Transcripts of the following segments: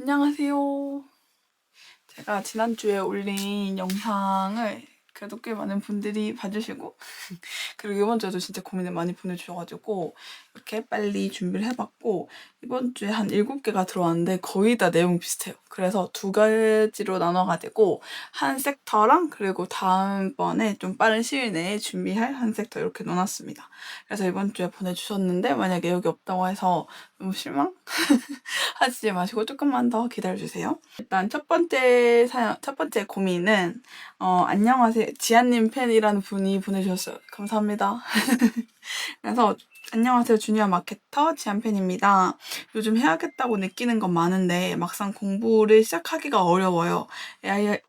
안녕하세요. 제가 지난주에 올린 영상을 그래도 꽤 많은 분들이 봐주시고 그리고 이번 주에도 진짜 고민을 많이 보내주셔가지고 이렇게 빨리 준비를 해봤고 이번 주에 한 7개가 들어왔는데 거의 다 내용 비슷해요. 그래서 2가지로 나눠가지고 한 섹터랑 그리고 다음번에 좀 빠른 시일 내에 준비할 한 섹터 이렇게 넣어놨습니다. 그래서 이번 주에 보내주셨는데 만약에 여기 없다고 해서 너무 실망? 하지 마시고 조금만 더 기다려주세요. 일단 첫 번째 고민은 안녕하세요. 지아님 팬이라는 분이 보내주셨어요. 감사합니다. 그래서 안녕하세요. 주니어 마케터 지안팬입니다. 요즘 해야겠다고 느끼는 건 많은데 막상 공부를 시작하기가 어려워요.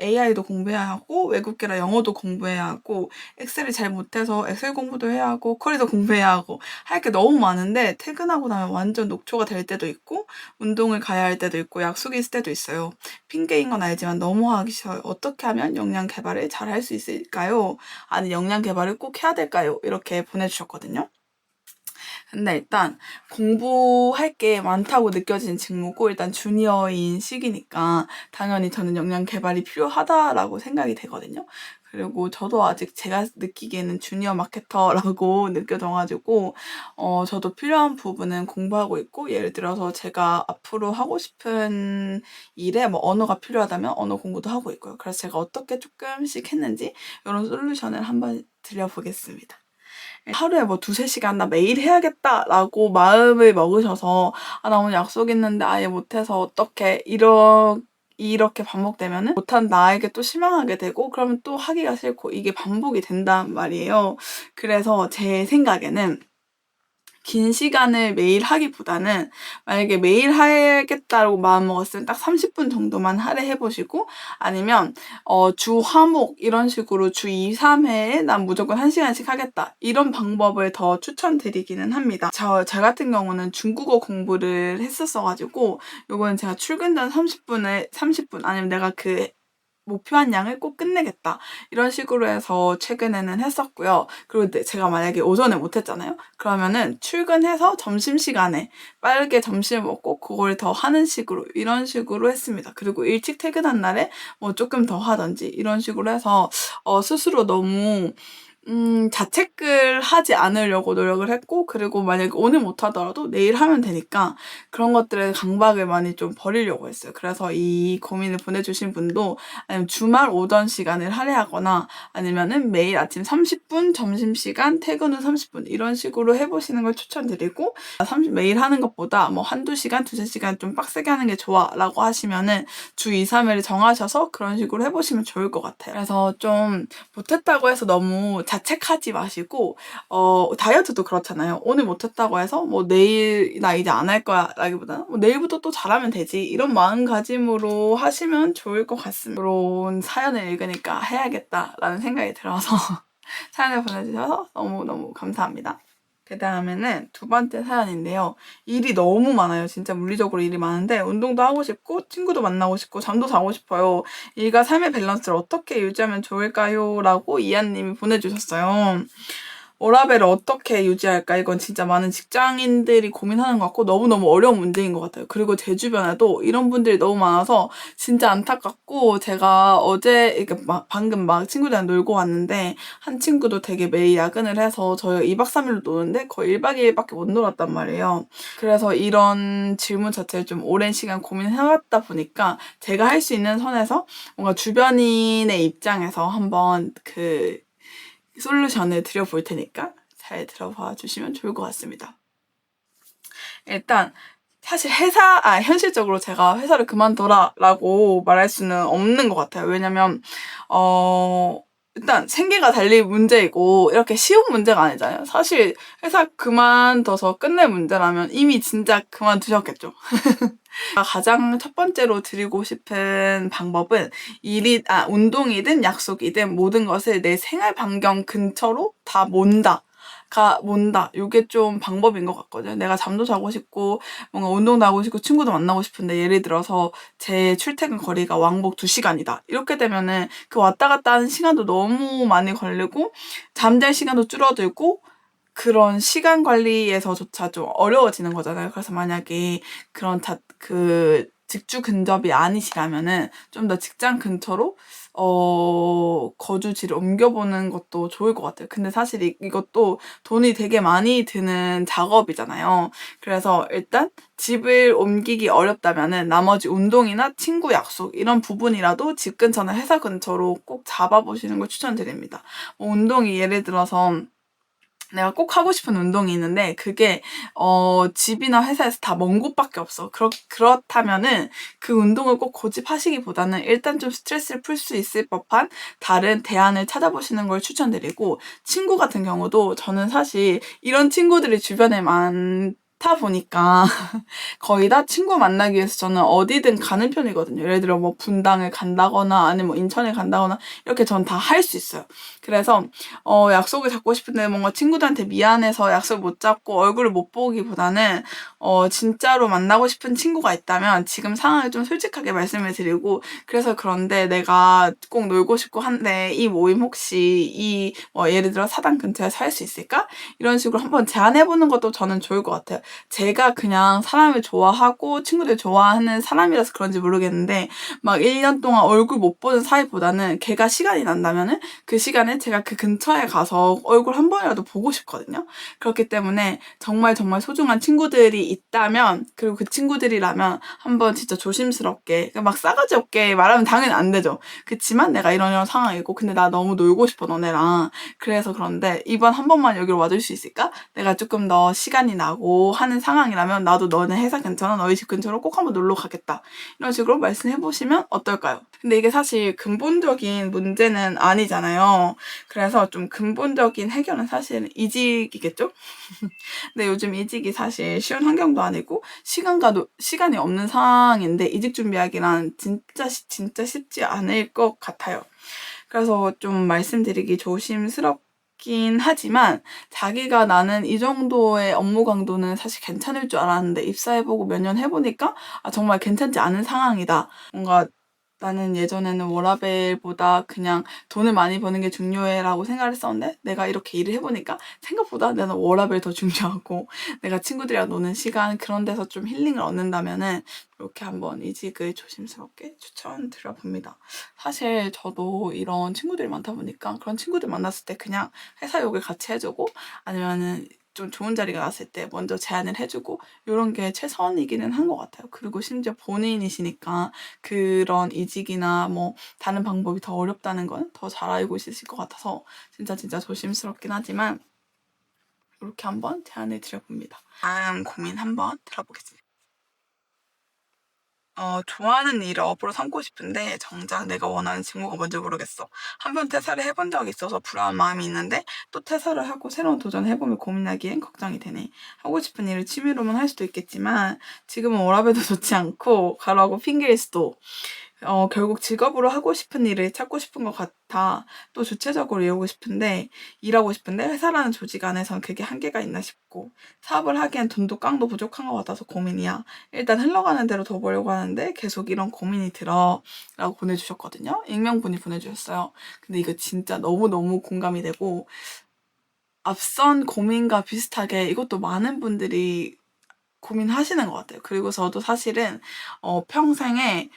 AI도 공부해야 하고 외국계라 영어도 공부해야 하고 엑셀을 잘 못해서 엑셀 공부도 해야 하고 쿼리도 공부해야 하고 할 게 너무 많은데 퇴근하고 나면 완전 녹초가 될 때도 있고 운동을 가야 할 때도 있고 약속이 있을 때도 있어요. 핑계인 건 알지만 너무 하기 싫어요. 어떻게 하면 역량 개발을 잘 할 수 있을까요? 아니 역량 개발을 꼭 해야 될까요? 이렇게 보내주셨거든요. 근데 일단 공부할 게 많다고 느껴지는 직무고 일단 주니어인 시기니까 당연히 저는 역량 개발이 필요하다라고 생각이 되거든요. 그리고 저도 아직 제가 느끼기에는 주니어 마케터라고 느껴져가지고 저도 필요한 부분은 공부하고 있고 예를 들어서 제가 앞으로 하고 싶은 일에 뭐 언어가 필요하다면 언어 공부도 하고 있고요. 그래서 제가 어떻게 조금씩 했는지 이런 솔루션을 한번 드려보겠습니다. 하루에 뭐 2~3시간 나 매일 해야겠다라고 마음을 먹으셔서 나 오늘 약속 있는데 아예 못해서 어떡해 이렇게 반복되면은 못한 나에게 또 실망하게 되고 그러면 또 하기가 싫고 이게 반복이 된단 말이에요. 그래서 제 생각에는 긴 시간을 매일 하기보다는 만약에 매일 하겠다고 마음먹었으면 딱 30분 정도만 하루 해보시고 아니면 주 화목 이런 식으로 주 2, 3회에 난 무조건 1시간씩 하겠다 이런 방법을 더 추천드리기는 합니다. 저 같은 경우는 중국어 공부를 했었어가지고 요거는 제가 출근 전 30분 아니면 내가 그 목표한 양을 꼭 끝내겠다 이런 식으로 해서 최근에는 했었고요. 그리고 제가 만약에 오전에 못했잖아요. 그러면은 출근해서 점심시간에 빠르게 점심을 먹고 그걸 더 하는 식으로 이런 식으로 했습니다. 그리고 일찍 퇴근한 날에 뭐 조금 더 하던지 이런 식으로 해서 스스로 너무 자책을 하지 않으려고 노력을 했고 그리고 만약에 오늘 못하더라도 내일 하면 되니까 그런 것들에 강박을 많이 좀 버리려고 했어요. 그래서 이 고민을 보내주신 분도 아니면 주말 오전 시간을 할애하거나 아니면은 매일 아침 30분, 점심시간, 퇴근 후 30분 이런 식으로 해보시는 걸 추천드리고 매일 하는 것보다 뭐 한두 시간, 2~3시간 좀 빡세게 하는 게 좋아 라고 하시면은 주 2, 3회를 정하셔서 그런 식으로 해보시면 좋을 것 같아요. 그래서 좀 못했다고 해서 너무 자책하지 마시고 다이어트도 그렇잖아요. 오늘 못했다고 해서 뭐 내일 나 이제 안 할 거야 라기보다는 뭐 내일부터 또 잘하면 되지 이런 마음가짐으로 하시면 좋을 것 같습니다. 그런 사연을 읽으니까 해야겠다라는 생각이 들어서 사연을 보내주셔서 너무너무 감사합니다. 그 다음에는 2번째 사연인데요. 일이 너무 많아요. 진짜 물리적으로 일이 많은데 운동도 하고 싶고 친구도 만나고 싶고 잠도 자고 싶어요. 일과 삶의 밸런스를 어떻게 유지하면 좋을까요? 라고 이한님이 보내주셨어요. 워라밸을 어떻게 유지할까? 이건 진짜 많은 직장인들이 고민하는 것 같고 너무너무 어려운 문제인 것 같아요. 그리고 제 주변에도 이런 분들이 너무 많아서 진짜 안타깝고 제가 어제 이렇게 방금 친구들이랑 놀고 왔는데 한 친구도 되게 매일 야근을 해서 저희 2박 3일로 노는데 거의 1박 2일밖에 못 놀았단 말이에요. 그래서 이런 질문 자체를 좀 오랜 시간 고민해왔다 보니까 제가 할 수 있는 선에서 뭔가 주변인의 입장에서 한번 솔루션을 드려볼 테니까 잘 들어봐 주시면 좋을 것 같습니다. 일단 사실 현실적으로 제가 회사를 그만둬라라고 말할 수는 없는 것 같아요. 왜냐면 일단 생계가 달릴 문제이고 이렇게 쉬운 문제가 아니잖아요. 사실 회사 그만둬서 끝낼 문제라면 이미 진짜 그만두셨겠죠. 가장 첫 번째로 드리고 싶은 방법은 운동이든 약속이든 모든 것을 내 생활 반경 근처로 다 몬다. 요게 좀 방법인 것 같거든요. 내가 잠도 자고 싶고 뭔가 운동도 하고 싶고 친구도 만나고 싶은데 예를 들어서 제 출퇴근 거리가 왕복 2시간이다. 이렇게 되면은 그 왔다 갔다 하는 시간도 너무 많이 걸리고 잠잘 시간도 줄어들고 그런 시간 관리에서조차 좀 어려워지는 거잖아요. 그래서 만약에 그런 직주 근접이 아니시라면은 좀 더 직장 근처로 거주지를 옮겨보는 것도 좋을 것 같아요. 근데 사실 이것도 돈이 되게 많이 드는 작업이잖아요. 그래서 일단 집을 옮기기 어렵다면은 나머지 운동이나 친구 약속 이런 부분이라도 집 근처나 회사 근처로 꼭 잡아보시는 걸 추천드립니다. 운동이 예를 들어서 내가 꼭 하고 싶은 운동이 있는데 그게 집이나 회사에서 다 먼 곳밖에 없어. 그렇다면은 그 운동을 꼭 고집하시기보다는 일단 좀 스트레스를 풀 수 있을 법한 다른 대안을 찾아보시는 걸 추천드리고, 친구 같은 경우도 저는 사실 이런 친구들이 주변에 많다 보니까 거의 다 친구 만나기 위해서 저는 어디든 가는 편이거든요. 예를 들어 뭐 분당을 간다거나 아니면 뭐 인천에 간다거나 이렇게 전 다 할 수 있어요. 그래서 약속을 잡고 싶은데 뭔가 친구들한테 미안해서 약속을 못 잡고 얼굴을 못 보기보다는 진짜로 만나고 싶은 친구가 있다면 지금 상황을 좀 솔직하게 말씀을 드리고, 그래서 그런데 내가 꼭 놀고 싶고 한데 이 모임 혹시 예를 들어 사당 근처에서 할 수 있을까? 이런 식으로 한번 제안해보는 것도 저는 좋을 것 같아요. 제가 그냥 사람을 좋아하고 친구들 좋아하는 사람이라서 그런지 모르겠는데 막 1년 동안 얼굴 못 보는 사이보다는 걔가 시간이 난다면은 그 시간에 제가 그 근처에 가서 얼굴 한 번이라도 보고 싶거든요. 그렇기 때문에 정말 정말 소중한 친구들이 있다면, 그리고 그 친구들이라면 한번 진짜 조심스럽게, 막 싸가지 없게 말하면 당연히 안 되죠. 그치만 내가 이런 상황이고 근데 나 너무 놀고 싶어 너네랑, 그래서 그런데 이번 한 번만 여기로 와줄 수 있을까? 내가 조금 더 시간이 나고 하는 상황이라면 나도 너네 회사 근처나 너희 집 근처로 꼭 한번 놀러 가겠다. 이런 식으로 말씀해보시면 어떨까요? 근데 이게 사실 근본적인 문제는 아니잖아요. 그래서 좀 근본적인 해결은 사실은 이직이겠죠? 근데 요즘 이직이 사실 쉬운 환경도 아니고 시간이 없는 상황인데 이직 준비하기란 진짜 쉽지 않을 것 같아요. 그래서 좀 말씀드리기 조심스럽긴 하지만, 자기가 나는 이 정도의 업무 강도는 사실 괜찮을 줄 알았는데 입사해보고 몇 년 해보니까 정말 괜찮지 않은 상황이다. 뭔가 나는 예전에는 워라밸보다 그냥 돈을 많이 버는 게 중요해라고 생각을 했었는데 내가 이렇게 일을 해보니까 생각보다 나는 워라밸 더 중요하고 내가 친구들이랑 노는 시간, 그런 데서 좀 힐링을 얻는다면은 이렇게 한번 이직을 조심스럽게 추천드려 봅니다. 사실 저도 이런 친구들이 많다 보니까 그런 친구들 만났을 때 그냥 회사 욕을 같이 해주고 아니면은 좀 좋은 자리가 났을 때 먼저 제안을 해주고 이런 게 최선이기는 한 것 같아요. 그리고 심지어 본인이시니까 그런 이직이나 뭐 다른 방법이 더 어렵다는 건 더 잘 알고 있으실 것 같아서 진짜 조심스럽긴 하지만 이렇게 한번 제안을 드려봅니다. 다음 고민 한번 들어보겠습니다. 좋아하는 일을 업으로 삼고 싶은데 정작 내가 원하는 직무가 뭔지 모르겠어. 한 번 퇴사를 해본 적이 있어서 불안한 마음이 있는데 또 퇴사를 하고 새로운 도전을 해보면 고민하기엔 걱정이 되네. 하고 싶은 일을 취미로만 할 수도 있겠지만 지금은 워라밸도 좋지 않고 가라고 핑계일 수도. 결국 직업으로 하고 싶은 일을 찾고 싶은 것 같아. 또 주체적으로 일하고 싶은데 회사라는 조직 안에선 그게 한계가 있나 싶고, 사업을 하기엔 돈도 깡도 부족한 것 같아서 고민이야. 일단 흘러가는 대로 더 보려고 하는데 계속 이런 고민이 들어. 라고 보내주셨거든요. 익명분이 보내주셨어요. 근데 이거 진짜 너무너무 공감이 되고, 앞선 고민과 비슷하게 이것도 많은 분들이 고민하시는 것 같아요. 그리고 저도 사실은 평생에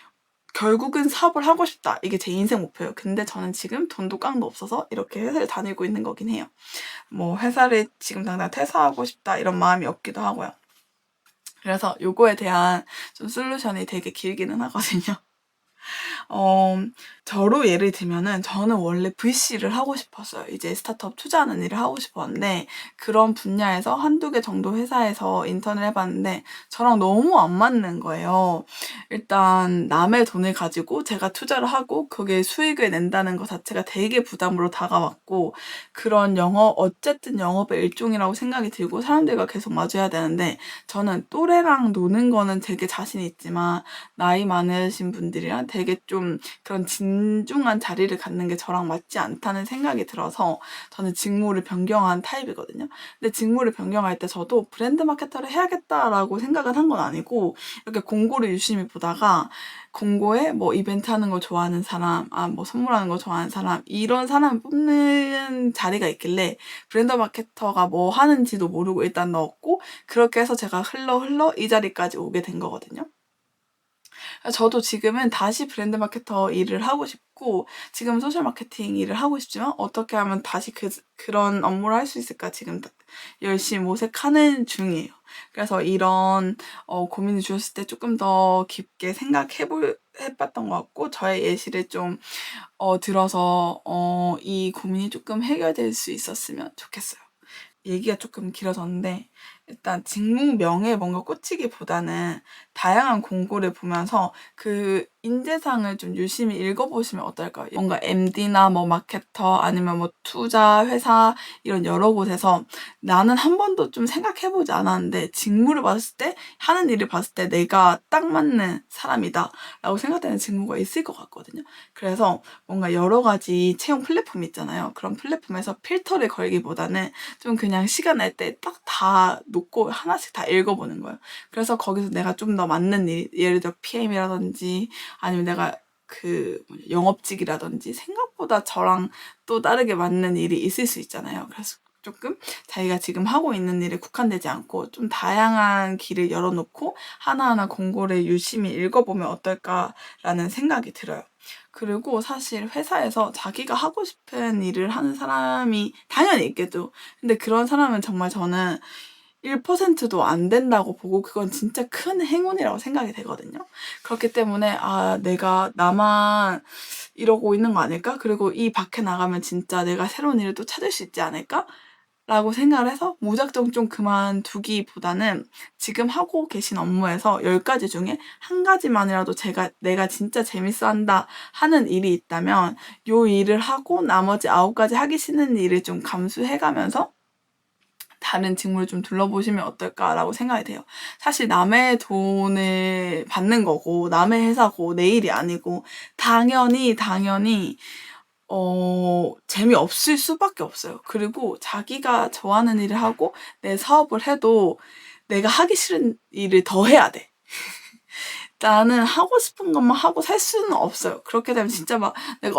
결국은 사업을 하고 싶다. 이게 제 인생 목표예요. 근데 저는 지금 돈도 깡도 없어서 이렇게 회사를 다니고 있는 거긴 해요. 뭐 회사를 지금 당장 퇴사하고 싶다 이런 마음이 없기도 하고요. 그래서 요거에 대한 좀 솔루션이 되게 길기는 하거든요. 저로 예를 들면은 저는 원래 VC를 하고 싶었어요. 이제 스타트업 투자하는 일을 하고 싶었는데 그런 분야에서 한두 개 정도 회사에서 인턴을 해봤는데 저랑 너무 안 맞는 거예요. 일단 남의 돈을 가지고 제가 투자를 하고 그게 수익을 낸다는 것 자체가 되게 부담으로 다가왔고, 그런 어쨌든 영업의 일종이라고 생각이 들고 사람들과 계속 마주해야 되는데, 저는 또래랑 노는 거는 되게 자신 있지만 나이 많으신 분들이랑 되게 좀 그런 진중한 자리를 갖는 게 저랑 맞지 않다는 생각이 들어서 저는 직무를 변경한 타입이거든요. 근데 직무를 변경할 때 저도 브랜드 마케터를 해야겠다라고 생각을 한 건 아니고, 이렇게 공고를 유심히 보다가 공고에 뭐 이벤트 하는 거 좋아하는 사람, 뭐 선물하는 거 좋아하는 사람, 이런 사람 뽑는 자리가 있길래 브랜드 마케터가 뭐 하는지도 모르고 일단 넣었고, 그렇게 해서 제가 흘러 이 자리까지 오게 된 거거든요. 저도 지금은 다시 브랜드 마케터 일을 하고 싶고 지금 소셜 마케팅 일을 하고 싶지만 어떻게 하면 다시 그런 업무를 할 수 있을까 지금 열심히 모색하는 중이에요. 그래서 이런 고민을 주셨을 때 조금 더 깊게 해봤던 것 같고 저의 예시를 좀 들어서 이 고민이 조금 해결될 수 있었으면 좋겠어요. 얘기가 조금 길어졌는데 일단 직무명에 뭔가 꽂히기보다는 다양한 공고를 보면서 그 인재상을 좀 유심히 읽어보시면 어떨까요? 뭔가 MD나 뭐 마케터 아니면 뭐 투자 회사 이런 여러 곳에서 나는 한 번도 좀 생각해보지 않았는데 직무를 봤을 때 하는 일을 봤을 때 내가 딱 맞는 사람이다 라고 생각되는 직무가 있을 것 같거든요. 그래서 뭔가 여러 가지 채용 플랫폼이 있잖아요. 그런 플랫폼에서 필터를 걸기보다는 좀 그냥 시간 날 때 딱 다 놓고 하나씩 다 읽어보는 거예요. 그래서 거기서 내가 좀 더 맞는 일, 예를 들어 PM이라든지 아니면 내가 영업직이라든지 생각보다 저랑 또 다르게 맞는 일이 있을 수 있잖아요. 그래서 조금 자기가 지금 하고 있는 일에 국한되지 않고 좀 다양한 길을 열어놓고 하나하나 공고를 유심히 읽어보면 어떨까라는 생각이 들어요. 그리고 사실 회사에서 자기가 하고 싶은 일을 하는 사람이 당연히 있겠죠. 근데 그런 사람은 정말 저는 1%도 안 된다고 보고 그건 진짜 큰 행운이라고 생각이 되거든요. 그렇기 때문에 내가 나만 이러고 있는 거 아닐까? 그리고 이 밖에 나가면 진짜 내가 새로운 일을 또 찾을 수 있지 않을까? 라고 생각을 해서 무작정 좀 그만두기보다는 지금 하고 계신 업무에서 10가지 중에 한 가지만이라도 내가 진짜 재밌어 한다 하는 일이 있다면 요 일을 하고 나머지 9가지 하기 싫은 일을 좀 감수해가면서 다른 직무를 좀 둘러보시면 어떨까라고 생각이 돼요. 사실 남의 돈을 받는 거고 남의 회사고 내 일이 아니고 당연히 재미없을 수밖에 없어요. 그리고 자기가 좋아하는 일을 하고 내 사업을 해도 내가 하기 싫은 일을 더 해야 돼. 나는 하고 싶은 것만 하고 살 수는 없어요. 그렇게 되면 진짜 막 내가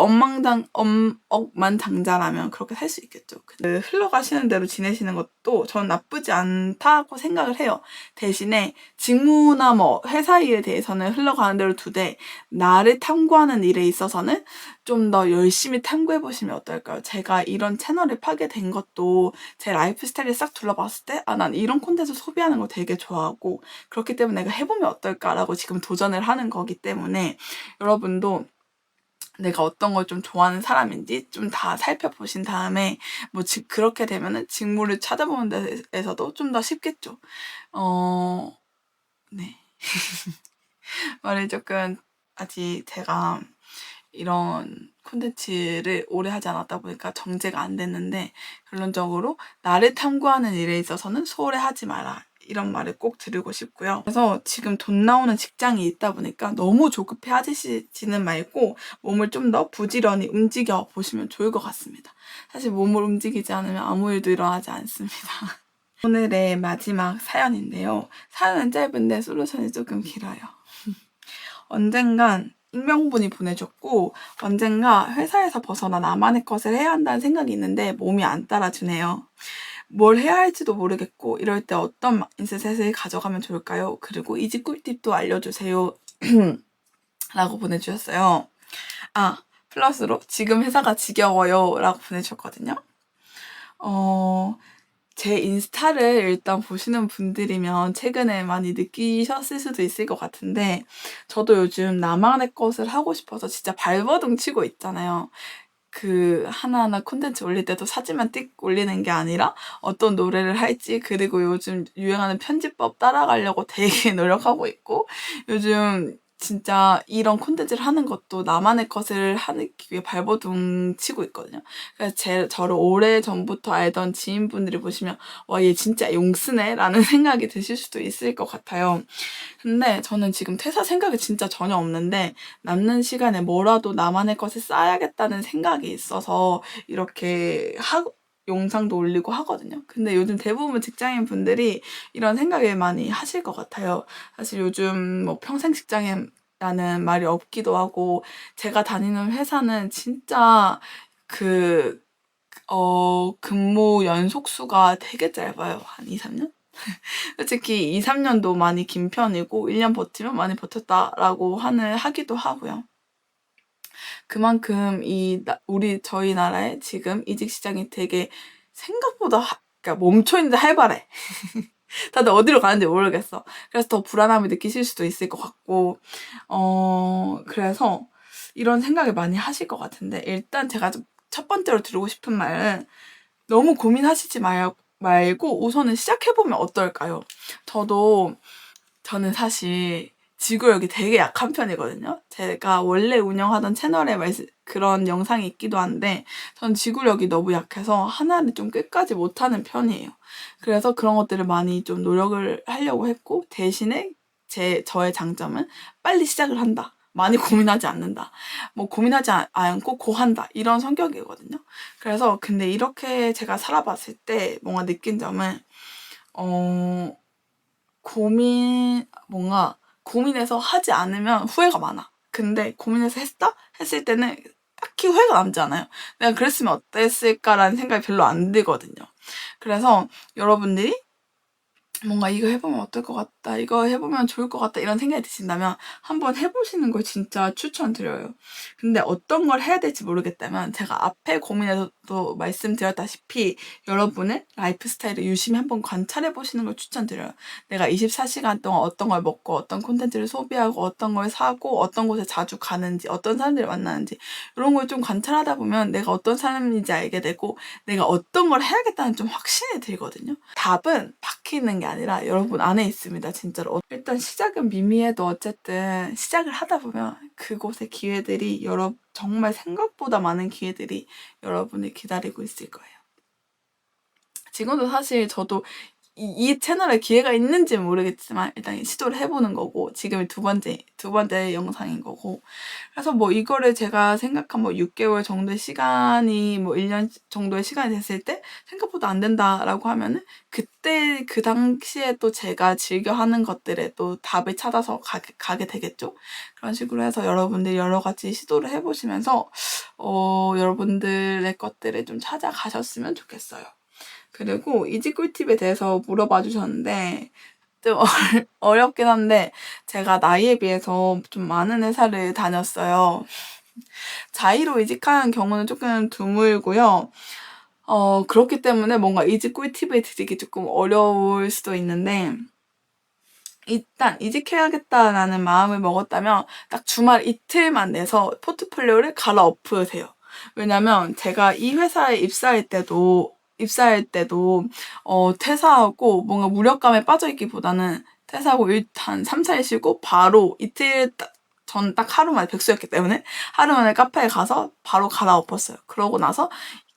억만장자라면 그렇게 살 수 있겠죠. 흘러가시는 대로 지내시는 것도 전 나쁘지 않다고 생각을 해요. 대신에 직무나 뭐 회사 일에 대해서는 흘러가는 대로 두되 나를 탐구하는 일에 있어서는 좀 더 열심히 탐구해보시면 어떨까요? 제가 이런 채널을 파게 된 것도 제 라이프 스타일을 싹 둘러봤을 때 난 이런 콘텐츠 소비하는 거 되게 좋아하고 그렇기 때문에 내가 해보면 어떨까라고 지금 도전을 하는 거기 때문에 여러분도 내가 어떤 걸 좀 좋아하는 사람인지 좀 다 살펴보신 다음에 그렇게 되면은 직무를 찾아보는 데에서도 좀 더 쉽겠죠. 네. 말을 조금 아직 제가 이런 콘텐츠를 오래 하지 않았다 보니까 정제가 안 됐는데 결론적으로 나를 탐구하는 일에 있어서는 소홀히 하지 마라. 이런 말을 꼭 드리고 싶고요. 그래서 지금 돈 나오는 직장이 있다 보니까 너무 조급해 하시지는 말고 몸을 좀 더 부지런히 움직여 보시면 좋을 것 같습니다. 사실 몸을 움직이지 않으면 아무 일도 일어나지 않습니다. 오늘의 마지막 사연인데요. 사연은 짧은데 솔루션이 조금 길어요. 언젠간 익명분이 보내줬고 언젠가 회사에서 벗어나 나만의 것을 해야 한다는 생각이 있는데 몸이 안 따라주네요. 뭘 해야 할지도 모르겠고 이럴 때 어떤 마인드셋을 가져가면 좋을까요? 그리고 이 집 꿀팁도 알려주세요. 라고 보내주셨어요. 플러스로 지금 회사가 지겨워요 라고 보내주셨거든요. 제 인스타를 일단 보시는 분들이면 최근에 많이 느끼셨을 수도 있을 것 같은데 저도 요즘 나만의 것을 하고 싶어서 진짜 발버둥 치고 있잖아요. 하나하나 콘텐츠 올릴 때도 사진만 띡 올리는 게 아니라 어떤 노래를 할지 그리고 요즘 유행하는 편집법 따라가려고 되게 노력하고 있고 요즘 진짜 이런 콘텐츠를 하는 것도 나만의 것을 하기 위해 발버둥 치고 있거든요. 그래서 저를 오래전부터 알던 지인분들이 보시면 와, 얘 진짜 용쓰네 라는 생각이 드실 수도 있을 것 같아요. 근데 저는 지금 퇴사 생각이 진짜 전혀 없는데 남는 시간에 뭐라도 나만의 것을 쌓아야겠다는 생각이 있어서 이렇게 영상도 올리고 하거든요. 근데 요즘 대부분 직장인 분들이 이런 생각을 많이 하실 것 같아요. 사실 요즘 평생 직장이라는 말이 없기도 하고 제가 다니는 회사는 진짜 근무 연속수가 되게 짧아요. 한 2, 3년? 솔직히 2, 3년도 많이 긴 편이고 1년 버티면 많이 버텼다라고 하기도 하고요. 그만큼 저희 나라의 지금 이직 시장이 되게 생각보다 그러니까 멈춰있는데 활발해. 다들 어디로 가는지 모르겠어. 그래서 더 불안함을 느끼실 수도 있을 것 같고, 그래서 이런 생각을 많이 하실 것 같은데, 일단 제가 첫 번째로 드리고 싶은 말은 너무 고민하시지 말고 우선은 시작해보면 어떨까요? 저는 사실 지구력이 되게 약한 편이거든요. 제가 원래 운영하던 채널에 그런 영상이 있기도 한데 전 지구력이 너무 약해서 하나를 좀 끝까지 못하는 편이에요. 그래서 그런 것들을 많이 좀 노력을 하려고 했고 대신에 저의 장점은 빨리 시작을 한다. 많이 고민하지 않는다. 뭐 고민하지 않고 고한다. 이런 성격이거든요. 그래서 근데 이렇게 제가 살아봤을 때 뭔가 느낀 점은 어 고민해서 하지 않으면 후회가 많아. 근데 고민해서 했을 때는 딱히 후회가 남지 않아요. 내가 그랬으면 어땠을까라는 생각이 별로 안 들거든요. 그래서 여러분들이 뭔가 이거 해보면 어떨 것 같다, 이거 해보면 좋을 것 같다 이런 생각이 드신다면 한번 해보시는 걸 진짜 추천드려요. 근데 어떤 걸 해야 될지 모르겠다면 제가 앞에 고민에서도 말씀드렸다시피 여러분의 라이프 스타일을 유심히 한번 관찰해보시는 걸 추천드려요. 내가 24시간 동안 어떤 걸 먹고 어떤 콘텐츠를 소비하고 어떤 걸 사고 어떤 곳에 자주 가는지 어떤 사람들을 만나는지 이런 걸 좀 관찰하다 보면 내가 어떤 사람인지 알게 되고 내가 어떤 걸 해야겠다는 좀 확신이 들거든요. 답은 바뀌는 게 아니라 여러분 안에 있습니다. 진짜로. 일단 시작은 미미해도 어쨌든 시작을 하다 보면 그곳의 기회들이 정말 생각보다 많은 기회들이 여러분을 기다리고 있을 거예요. 지금도 사실 저도 이 채널에 기회가 있는지 모르겠지만 일단 시도를 해보는 거고 지금이 두 번째 영상인 거고 그래서 뭐 이거를 제가 생각한 뭐 6개월 정도의 시간이 뭐 1년 정도의 시간이 됐을 때 생각보다 안 된다라고 하면은 그때 그 당시에 또 제가 즐겨 하는 것들에 또 답을 찾아서 가게 되겠죠. 그런 식으로 해서 여러분들이 여러 가지 시도를 해보시면서 여러분들의 것들을 좀 찾아가셨으면 좋겠어요. 그리고 이직 꿀팁에 대해서 물어봐 주셨는데 좀 어렵긴 한데 제가 나이에 비해서 좀 많은 회사를 다녔어요. 자의로 이직하는 경우는 조금 드물고요. 그렇기 때문에 뭔가 이직 꿀팁을 드리기 조금 어려울 수도 있는데 일단 이직해야겠다라는 마음을 먹었다면 딱 주말 이틀만 내서 포트폴리오를 갈아엎으세요. 왜냐면 제가 이 회사에 입사할 때도 퇴사하고 뭔가 무력감에 빠져있기보다는 퇴사하고 일단 3, 4일 쉬고 바로 이틀 전 딱 하루 만에 백수였기 때문에 하루 만에 카페에 가서 바로 갈아엎었어요. 그러고 나서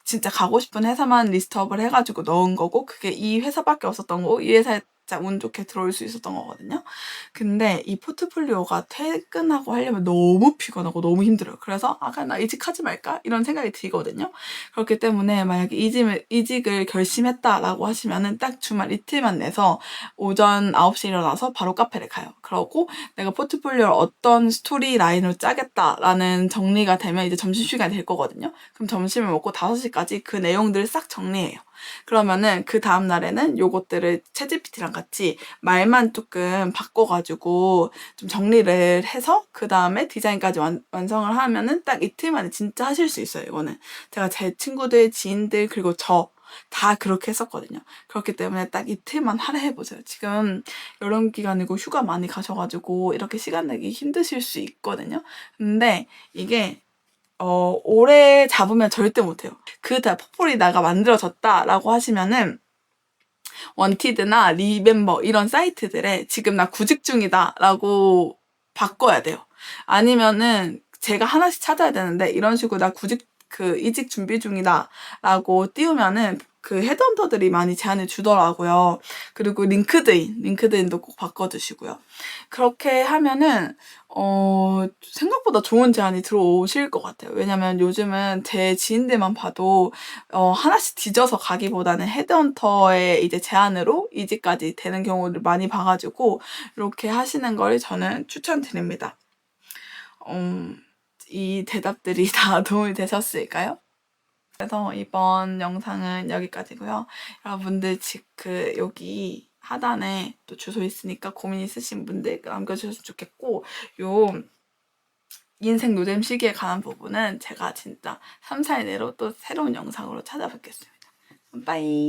진짜 가고 싶은 회사만 리스트업을 해가지고 넣은 거고 그게 이 회사밖에 없었던 거고 이 회사에 진짜 운 좋게 들어올 수 있었던 거거든요. 근데 이 포트폴리오가 퇴근하고 하려면 너무 피곤하고 너무 힘들어요. 그래서 그냥 나 이직하지 말까? 이런 생각이 들거든요. 그렇기 때문에 만약에 이직을 결심했다라고 하시면은 딱 주말 이틀만 내서 오전 9시에 일어나서 바로 카페를 가요. 그러고 내가 포트폴리오를 어떤 스토리 라인으로 짜겠다라는 정리가 되면 이제 점심시간이 될 거거든요. 그럼 점심을 먹고 5시까지 그 내용들을 싹 정리해요. 그러면은 그 다음 날에는 요것들을 챗GPT랑 같이 말만 조금 바꿔가지고 좀 정리를 해서 그 다음에 디자인까지 완성을 하면은 딱 이틀 만에 진짜 하실 수 있어요. 이거는 제가 제 친구들, 지인들 그리고 저 다 그렇게 했었거든요. 그렇기 때문에 딱 이틀만 하래 해보세요. 지금 여름 기간이고 휴가 많이 가셔가지고 이렇게 시간 내기 힘드실 수 있거든요. 근데 이게 오래 잡으면 절대 못해요. 다 포폴이 나가 만들어졌다라고 하시면은 원티드나 리멤버 이런 사이트들에 지금 나 구직 중이다라고 바꿔야 돼요. 아니면은 제가 하나씩 찾아야 되는데 이런 식으로 나 이직 준비 중이다라고 띄우면은 그 헤드헌터들이 많이 제안을 주더라고요. 그리고 링크드인도 꼭 바꿔주시고요. 그렇게 하면은 생각보다 좋은 제안이 들어오실 것 같아요. 왜냐면 요즘은 제 지인들만 봐도 하나씩 뒤져서 가기보다는 헤드헌터의 이제 제안으로 이직까지 되는 경우를 많이 봐가지고 이렇게 하시는 걸 저는 추천드립니다. 이 대답들이 다 도움이 되셨을까요? 그래서 이번 영상은 여기까지고요. 여러분들 여기 하단에 또 주소 있으니까 고민 있으신 분들 남겨주셨으면 좋겠고, 요 인생 노잼 시기에 관한 부분은 제가 진짜 3, 4일 내로 또 새로운 영상으로 찾아뵙겠습니다. 빠이.